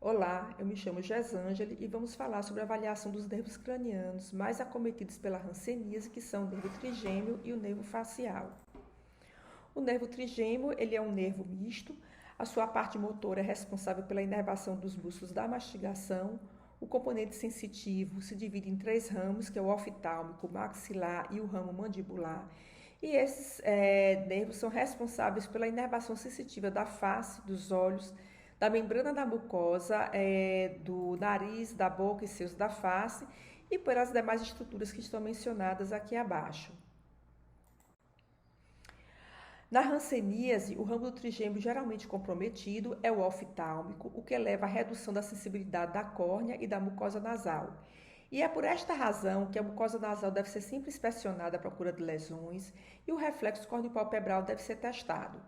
Olá, eu me chamo Gesângeli e vamos falar sobre a avaliação dos nervos cranianos mais acometidos pela hanseníase, que são o nervo trigêmeo e o nervo facial. O nervo trigêmeo, ele é um nervo misto. A sua parte motora é responsável pela inervação dos músculos da mastigação. O componente sensitivo se divide em três ramos, que é o oftálmico, o maxilar e o ramo mandibular. E esses nervos são responsáveis pela inervação sensitiva da face, dos olhos, da membrana da mucosa, do nariz, da boca e seus da face e pelas demais estruturas que estão mencionadas aqui abaixo. Na hanseníase, o ramo do trigêmeo geralmente comprometido é o oftálmico, o que leva à redução da sensibilidade da córnea e da mucosa nasal. E é por esta razão que a mucosa nasal deve ser sempre inspecionada à procura de lesões e o reflexo corneopalpebral deve ser testado.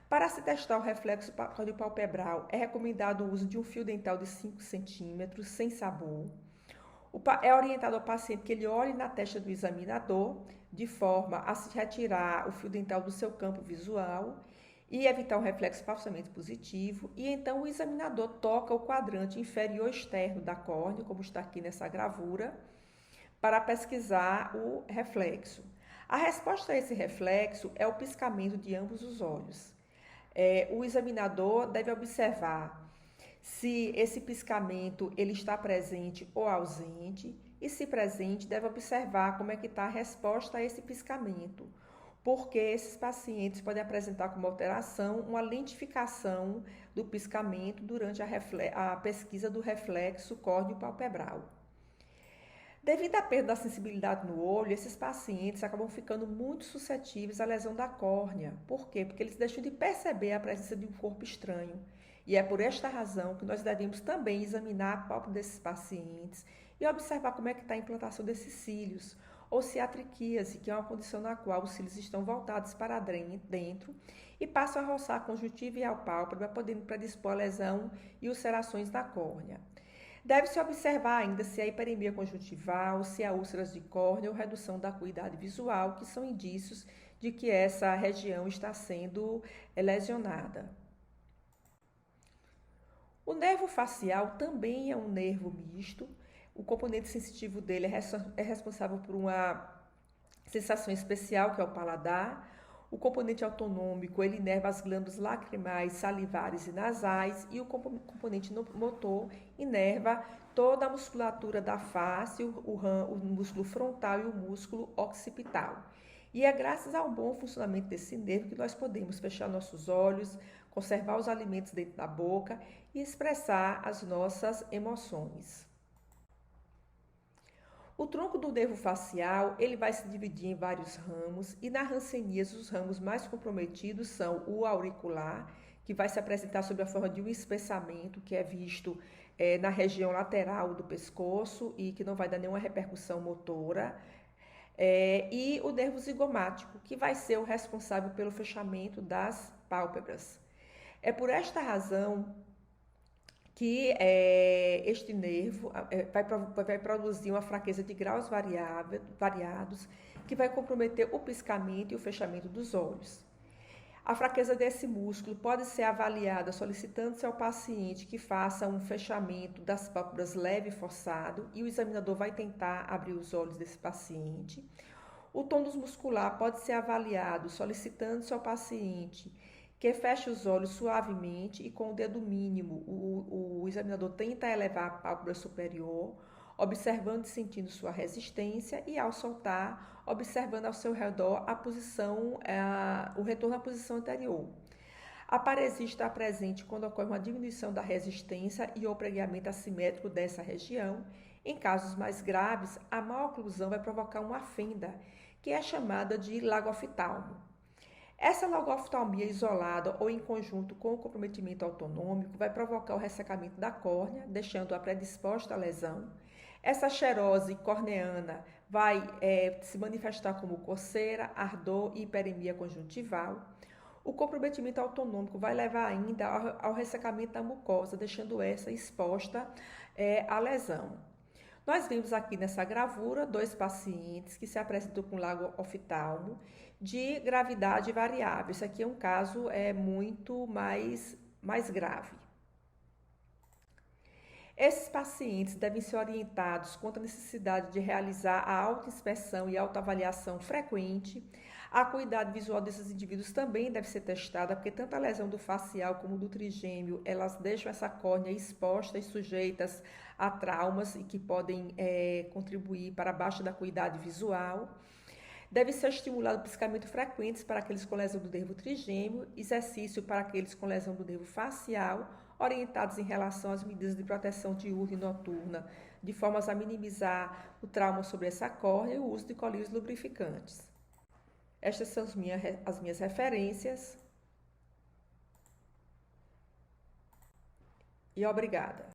Para se testar o reflexo corneopalpebral, é recomendado o uso de um fio dental de 5 centímetros, sem sabor. É orientado ao paciente que ele olhe na testa do examinador, de forma a se retirar o fio dental do seu campo visual e evitar um reflexo falsamente positivo. E então o examinador toca o quadrante inferior externo da córnea, como está aqui nessa gravura, para pesquisar o reflexo. A resposta a esse reflexo é o piscamento de ambos os olhos. O examinador deve observar se esse piscamento ele está presente ou ausente, e se presente, deve observar como é que está a resposta a esse piscamento, porque esses pacientes podem apresentar como alteração uma lentificação do piscamento durante a pesquisa do reflexo córneo-palpebral. Devido à perda da sensibilidade no olho, esses pacientes acabam ficando muito suscetíveis à lesão da córnea. Por quê? Porque eles deixam de perceber a presença de um corpo estranho. E é por esta razão que nós devemos também examinar a pálpebra desses pacientes e observar como é que está a implantação desses cílios, ou se há triquíase, que é uma condição na qual os cílios estão voltados para dentro e passam a roçar a conjuntiva e a pálpebra, podendo predispor a lesão e ulcerações da córnea. Deve-se observar ainda se há hiperemia conjuntival, se há úlceras de córnea ou redução da acuidade visual, que são indícios de que essa região está sendo lesionada. O nervo facial também é um nervo misto. O componente sensitivo dele é responsável por uma sensação especial, que é o paladar. O componente autonômico, ele inerva as glândulas lacrimais, salivares e nasais, e o componente motor inerva toda a musculatura da face, o músculo frontal e o músculo occipital. E é graças ao bom funcionamento desse nervo que nós podemos fechar nossos olhos, conservar os alimentos dentro da boca e expressar as nossas emoções. O tronco do nervo facial, ele vai se dividir em vários ramos, e na hanseníase os ramos mais comprometidos são o auricular, que vai se apresentar sob a forma de um espessamento, que é visto na região lateral do pescoço e que não vai dar nenhuma repercussão motora, e o nervo zigomático, que vai ser o responsável pelo fechamento das pálpebras. É por esta razão que este nervo vai produzir uma fraqueza de graus variados, que vai comprometer o piscamento e o fechamento dos olhos. A fraqueza desse músculo pode ser avaliada solicitando-se ao paciente que faça um fechamento das pálpebras leve e forçado, e o examinador vai tentar abrir os olhos desse paciente. O tônus muscular pode ser avaliado solicitando-se ao paciente que feche os olhos suavemente e com o dedo mínimo. O examinador tenta elevar a pálpebra superior, observando e sentindo sua resistência, e ao soltar, observando ao seu redor o retorno à posição anterior. A paresia está presente quando ocorre uma diminuição da resistência e ou pregueamento assimétrico dessa região. Em casos mais graves, a má oclusão vai provocar uma fenda, que é chamada de lagoftalmo. Essa lagoftalmia isolada ou em conjunto com o comprometimento autonômico vai provocar o ressecamento da córnea, deixando-a predisposta à lesão. Essa xerose corneana vai se manifestar como coceira, ardor e hiperemia conjuntival. O comprometimento autonômico vai levar ainda ao ressecamento da mucosa, deixando essa exposta à lesão. Nós vimos aqui nessa gravura 2 pacientes que se apresentam com lagoftalmo de gravidade variável. Isso aqui é um caso muito mais grave. Esses pacientes devem ser orientados quanto à necessidade de realizar a autoinspeção e autoavaliação frequente. A acuidade visual desses indivíduos também deve ser testada, porque tanto a lesão do facial como do trigêmeo, elas deixam essa córnea exposta e sujeitas a traumas e que podem contribuir para a baixa da acuidade visual. Deve ser estimulado piscamento frequentes para aqueles com lesão do nervo trigêmeo, exercício para aqueles com lesão do nervo facial, orientados em relação às medidas de proteção diurna e noturna, de formas a minimizar o trauma sobre essa córnea e o uso de colírios lubrificantes. Estas são as minhas referências e obrigada.